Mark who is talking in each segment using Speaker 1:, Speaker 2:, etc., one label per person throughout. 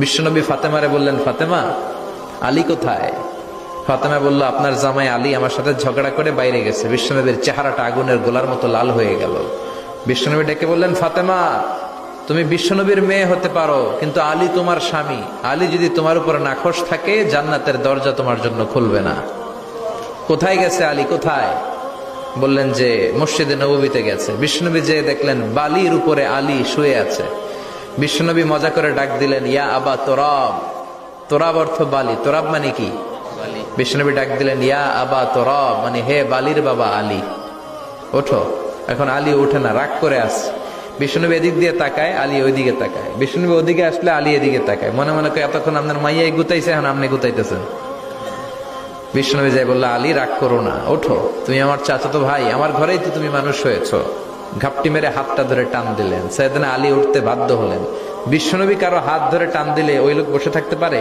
Speaker 1: বিশ্বনবী ফাতেমারে বললেন, ফাতেমা, আলী কোথায়? ফাতেমা বলল, আপনার জামাই আলী আমার সাথে ঝগড়া করে বাইরে গেছে। বিশ্বনবীর চেহারাটা আগুনের গোলার মতো লাল হয়ে গেল। বিশ্বনবী ডেকে বললেন, ফাতেমা, তুমি বিশ্বনবীর মেয়ে হতে পারো, কিন্তু আলী তোমার স্বামী। আলী যদি তোমার উপর নাখোশ থাকে, জান্নাতের দরজা তোমার জন্য খুলবে না। কোথায় গেছে আলী, কোথায়? বললেন যে মসজিদে নববীতে গেছে। বিশ্বনবী যে দেখলেন বালির উপরে আলী শুয়ে আছে। বিশ্বনবী মজা করে ডাক দিলেন, ইয়া আবা তোরাব। তোরাব অর্থ বালি, তোরাব মানে কি? বিশ্বনবী ডাক দিলেন, ইয়া আবা তোরাব, মানে হে বালির বাবা আলী, ওঠো। এখন আলী ওঠে না, রাগ করে আসছে। বিশ্বনবী এদিক দিয়ে তাকায়, আলী ওইদিকে তাকায়। বিশ্বনবী ওদিকে আসলে আলী এদিকে তাকায়। মনে মনে করে এতক্ষণ আপনার মাইয়াই গুতাইছে, এখন আপনি গুতাইতেছেন। বিশ্বনবী যাই বললো, আলী রাগ করো না, ওঠো, তুমি আমার চাচাতো ভাই, আমার ঘরেই তো তুমি মানুষ হয়েছ। ঘাপটি মেরে হাতটা ধরে টান দিলেন। সাইয়েদনা আলী উঠতে বাধ্য হলেন। বিশ্বনবী কারো হাত ধরে টান দিলে ওই লোক বসে থাকতে পারে?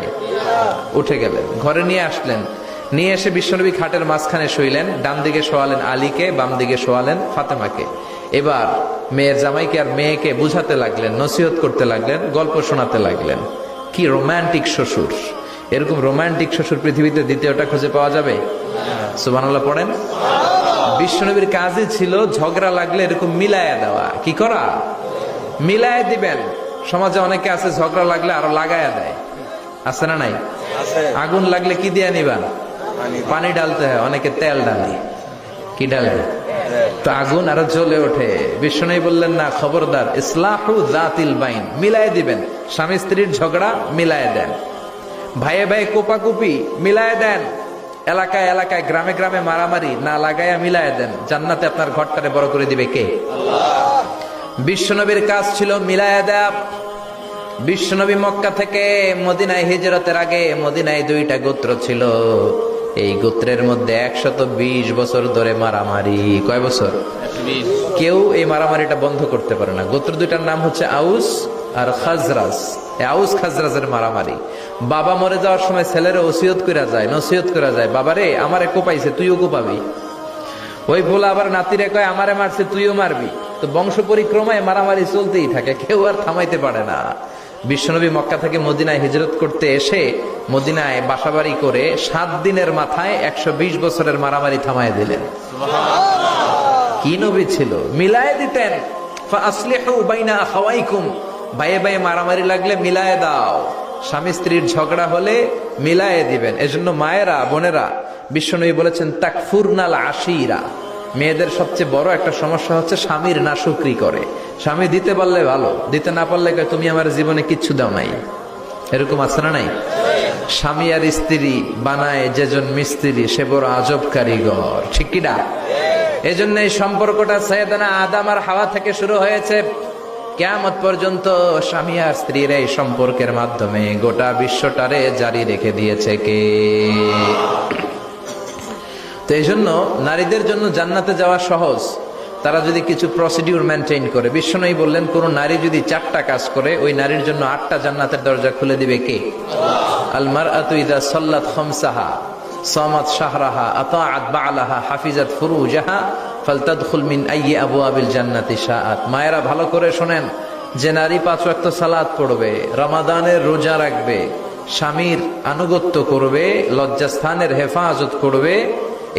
Speaker 1: উঠে গেলেন, ঘরে নিয়ে আসলেন। নিয়ে এসে বিশ্বনবী খাটের মাঝখানে শুইলেন। ডান দিকে শোয়ালেন আলীকে, বাম দিকে শোয়ালেন ফাতেমাকে। এবার মেয়ের জামাইকে আর মেয়েকে বুঝাতে লাগলেন, নসিহত করতে লাগলেন, গল্প শোনাতে লাগলেন। কি রোমান্টিক শ্বশুর! এরকম রোমান্টিক শ্বশুর পৃথিবীতে দ্বিতীয়টা খুঁজে পাওয়া যাবে? সুবহানাল্লাহ পড়েন। বিশ্বনবীর কাজই ছিল ঝগড়া লাগলে এরকম মিলায়া দেওয়া। কি করা? মিলায়া দিবেন। সমাজে অনেকে আছে ঝগড়া লাগলে আরো লাগায়া দেয়, আছে না নাই? আগুন লাগলে কি দিয়ে নিবা? পানি ডালতে হয়, অনেকে তেল ডালে। কি ডালে? তো আগুন আরো জ্বলে ওঠে। বিশ্বনবী বললেন, না, খবরদার, ইসলাহু যাতিল বাইন, মিলায় দিবেন। স্বামী স্ত্রীর ঝগড়া মিলায় দেন, ভাইয়ে ভাই কোপাকুপি মিলায় দেন, এলাকায় এলাকায় গ্রামে গ্রামে মারামারি না লাগায়া মিলায় দেন। জান্নাতে আপনার ঘরটারে বড় করে দিবে কে? আল্লাহ। বিশ্বনবীর কাজ ছিল মিলায়া দেয়া। বিশ্বনবী মক্কা থেকে মদিনায় হিজরতের আগে মদিনায় 2টা গোত্র ছিল। এই গোত্রের মধ্যে 120 বছর ধরে মারামারি। কয় বছর? কেউ এই মারামারিটা বন্ধ করতে পারে না। গোত্র 2টার নাম হচ্ছে আউস আর খাজরাজ। আউস খাজরাজের মারামারি। বাবা মরে যাওয়ার সময় ছেলেরা ওসিয়ত করা যায়, নসিহত করা যায়, বাবারে আমারে কোপাইছে, তুইও কোপাবি। ওই ভোলা আবার নাতিরে কয়, আমারে মারছে, তুইও মারবি। তো বংশ পরিক্রমায় মারামারি চলতেই থাকে, কেউ আর থামাইতে পারে না। বিশ্বনবী মক্কা থেকে মদিনায় হিজরত করতে এসে মদিনায় বাসাবাড়ি করে 7 দিনের মাথায় 120 বছরের মারামারি থামায় দিলেন। কি নবী ছিল! মিলায় দিতেন। ফাসলিহু বাইনা আখাওয়াইকুম, ভাইয়ে ভাইয়ে মারামারি লাগলে মিলায় দাও। স্বামী স্ত্রীর ঝগড়া হলে মিলায়ে দিবেন। এজন্য মায়েরা, বোনেরা, বিশ্বনবী বলেছেন, তাকফুরনাল আশিরা, মেয়েদের সবচেয়ে বড় একটা সমস্যা হচ্ছে স্বামীর নাশুকরি করে। স্বামী দিতে পারলে ভালো, দিতে না পারলে তুমি আমার জীবনে কিচ্ছু দাও নাই। এরকম আছে না নাই? স্বামী আর স্ত্রী বানায় যেজন মিস্ত্রি, সে বড় আজব কারিগর। ঠিক কিনা? এজন্য এই সম্পর্কটা সাইয়েদনা আদম আর হাওয়া থেকে শুরু হয়েছে। কিয়ামত পর্যন্ত স্বামী আর স্ত্রীর এই সম্পর্কের মাধ্যমে গোটা বিশ্বটারে জারি রেখে দিয়েছে কে? তো এই জন্য নারীদের জন্য জান্নাতে যাওয়া সহজ, তারা যদি কিছু প্রসিডিউর মেনটেন করে। বিশ্বনবী বললেন, কোন নারী যদি 4টা কাজ করে, ওই নারীর জন্য 8টা জান্নাতের দরজা খুলে দিবে কে? আল মারআতু ইযা সাল্লাত খামসাহা সামাত শাহরাহা আতাআত বা'লাহা হাফিজাত ফুরুজাহা ফালতাদখুল মিন আইয়ি আবওয়াবিল জান্নাতি শাআত। মায়েরা ভালো করে শোনেন, যে নারী 5 ওয়াক্ত সালাত পড়বে, রমাদানের রোজা রাখবে, স্বামীর আনুগত্য করবে, লজ্জাস্থানের হেফাজত করবে,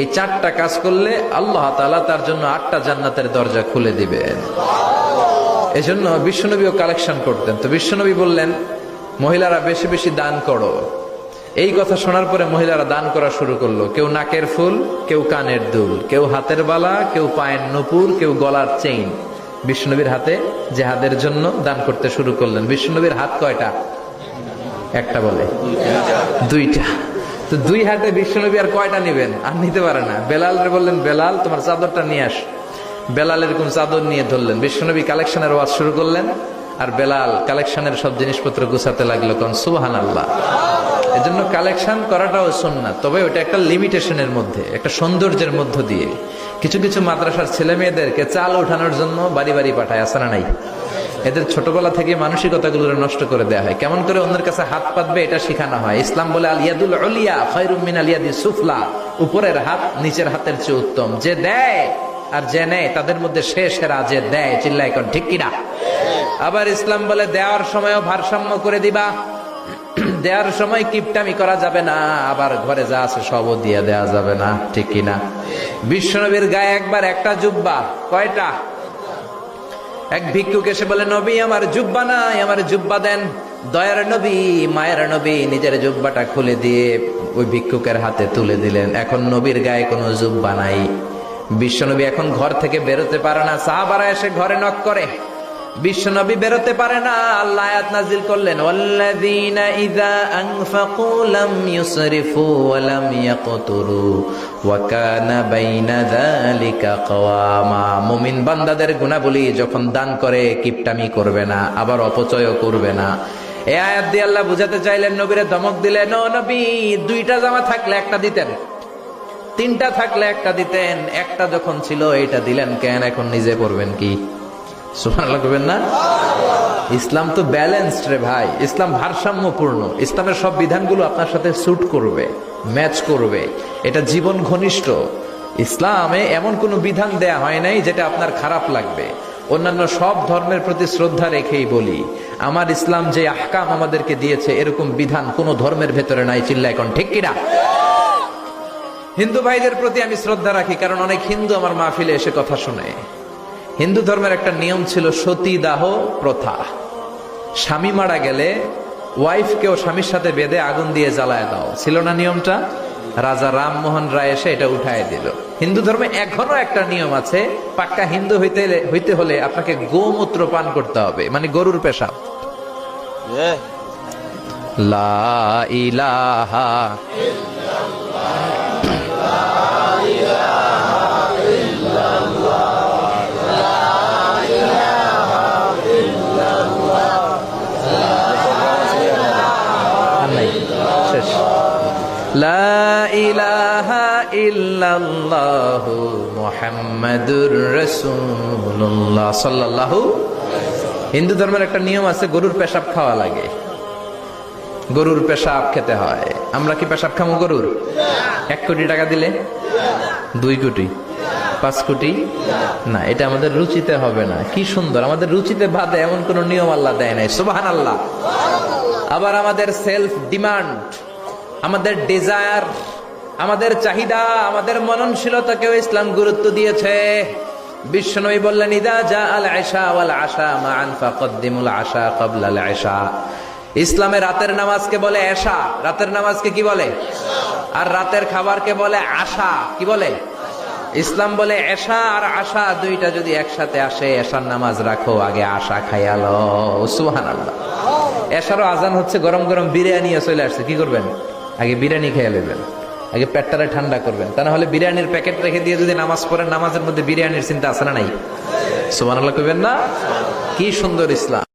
Speaker 1: এই 4টা কাজ করলে আল্লাহ তাআলা তার জন্য 8টা জান্নাতের দরজা খুলে দিবেন। এজন্য বিশ্বনবীও কালেকশন করতেন। তো বিশ্বনবী বললেন, মহিলারা বেশি বেশি দান করো। এই কথা শোনার পরে মহিলারা দান করা শুরু করলো। কেউ নাকের ফুল, কেউ কানের দুল, কেউ হাতের বালা, কেউ পায়ের নূপুর, কেউ গলার চেইন বিশ্বনবীর হাতে জিহাদের জন্য দান করতে শুরু করলেন। বিশ্বনবীর হাত কয়টা? একটা বলে 2টা। তো 2 হাতে বিশ্বনবী আর কয়টা নিবেন? আর নিতে পারে না। বেলালরে বললেন, বেলাল তোমার চাদরটা নিয়ে আস। বেলাল এরকম চাদর নিয়ে ধরলেন। বিশ্বনবী কালেকশনের ওয়াজ শুরু করলেন, আর বেলাল কালেকশনের সব জিনিসপত্র গুছাতে লাগলো। কোন সুবহানাল্লাহ। এজন্য কালেকশন করাটাও সুন্নাত, তবে ওটা একটা লিমিটেশনের মধ্যে, একটা সৌন্দর্যের মধ্য দিয়ে। কিছু কিছু মাদ্রাসার ছেলে মেয়েদেরকে চাল ওঠানোর জন্য বাড়ি বাড়ি পাঠায়, আছে না নাই? এদের ছোটবেলা থেকে মানসিকতাগুলো নষ্ট করে দেওয়া হয়। কেমন করে অন্যের কাছে হাত পাতবে এটা শেখানো হয়। ইসলাম বলে আল ইয়াদুল উলিয়া খায়রুম মিনাল ইয়াদিস সুফলা, উপরের হাত নিচের হাতের চেয়ে উত্তম। যে দেয় আর যে নেয় তাদের মধ্যে সেরা যে দেয়। চিল্লায় কোন ঠিক কিনা? আবার ইসলাম বলে দেওয়ার সময়ও ভারসাম্য করে দিবা। দেওয়ার সময় কিপটামি করা যাবে না, আবার ঘরে যা আছে সবও দিয়ে দেওয়া যাবে না, ঠিক কিনা? বিশ্বনবীর গায়ে একবার একটা জুব্বা, কয়টা? এক ভিক্ষুক এসে বলে, নবী আমার জুব্বা নাই, আমার জুব্বা দেন। দয়ার নবী, মায়ের নবী নিজের জুব্বাটা খুলে দিয়ে ওই ভিক্ষুকের হাতে তুলে দিলেন। এখন নবীর গায়ে কোনো জুব্বা নাই। বিশ্বনবী এখন ঘর থেকে বেরোতে পারে না। সাহাবারা এসে ঘরে নক করে, বিশ্বনবী বেরোতে পারে না। আল্লাহ আয়াত নাযিল করলেন, ওয়াল্লাযীনা ইযা আনফাকু লাম ইউসরিফু ওয়া লাম ইয়াকতুরু ওয়া কানা বাইনা যালিকা কওয়ামা। মুমিন বান্দাদের গুণাবলী, যখন দান করে কিপটামি করবে না, আবার অপচয়ও করবে না। এই আয়াত দিয়ে আল্লাহ বুঝাতে চাইলেন, নবীরে ধমক দিলেন, ও নবী, দুইটা জামা থাকলে একটা দিতেন, তিনটা থাকলে একটা দিতেন, একটা যখন ছিল এইটা দিলেন কেন? এখন নিজে পড়বেন কি? সুবহানাল্লাহ করবেন না? ইসলাম তো ব্যালেন্সড রে ভাই, ইসলাম ভারসাম্যপূর্ণ। ইসলামের সব বিধানগুলো আপনার সাথে স্যুট করবে, ম্যাচ করবে, এটা জীবন ঘনিষ্ঠ। ইসলামে এমন কোনো বিধান দেয়া হয় নাই যেটা আপনার খারাপ লাগবে। অন্যান্য সব ধর্মের প্রতি শ্রদ্ধা রেখেই বলি, আমার ইসলাম যে আহকাম আমাদেরকে দিয়েছে, এরকম বিধান কোন ধর্মের ভেতরে নাই। চিল্লা এখন ঠিক কিনা? হিন্দু ভাইদের প্রতি আমি শ্রদ্ধা রাখি, কারণ অনেক হিন্দু আমার মাহফিলে এসে কথা শুনে। হিন্দু ধর্মের একটা নিয়ম ছিল সতীদাহ প্রথা। স্বামী মারা গেলে ওয়াইফকেও স্বামীর সাথে বেঁধে আগুন দিয়ে জ্বালায় দাও, ছিল না নিয়মটা? রাজা রামমোহন রায় এসে এটা উঠায় দিল। হিন্দু ধর্মে এখনো একটা নিয়ম আছে, পাক্কা হিন্দু হইতে হলে আপনাকে গোমূত্র পান করতে হবে, মানে গরুর পেশাব। লা ইলাহা লা ইলাহা ইল্লাল্লাহু মুহাম্মাদুর রাসূলুল্লাহ সাল্লাল্লাহু। হিন্দু ধর্মের একটা নিয়ম আছে, গরুর পেশাব খাওয়া লাগে, গরুর পেশাব খেতে হয়। আমরা কি পেশাব খামো গরুর? 1 কোটি টাকা দিলে? 2 কোটি? 5 কোটি? না, এটা আমাদের রুচিতে হবে না। কি সুন্দর, আমাদের রুচিতে বাদে এমন কোন নিয়ম আল্লাহ দেয় নাই। সুবহানাল্লাহ। আবার আমাদের সেলফ ডিমান্ড, আমাদের ডিজায়ার, আমাদের চাহিদা, আমাদের মননশীলতাকেও ইসলাম গুরুত্ব দিয়েছে। বিশ্বনবী বললেন, ইদা জা আল আশা ওয়াল আশা মান ফাকদ্দিমুল আশা ক্বাবলা আল আশা। ইসলামে রাতের নামাজকে বলে এশা, রাতের নামাজকে কি বলে? আর রাতের খাবারকে বলে আশা, কি বলে? ইসলাম বলে এশা আর আশা দুইটা যদি একসাথে আসে, এশার নামাজ রাখো, আগে আশা খাইয়া লও। সুবহানাল্লাহ। এশারও আজান হচ্ছে, গরম গরম বিরিয়ানি চলে আসছে, কি করবেন? আগে বিরিয়ানি খেয়ে নেবেন, আগে পেটটারে ঠান্ডা করবেন। তা না হলে বিরিয়ানির প্যাকেট রেখে দিয়ে যদি নামাজ পড়েন, নামাজের মধ্যে বিরিয়ানির চিন্তা আছে না নাই? সুবহানাল্লাহ কইবেন না? কি সুন্দর ইসলাম।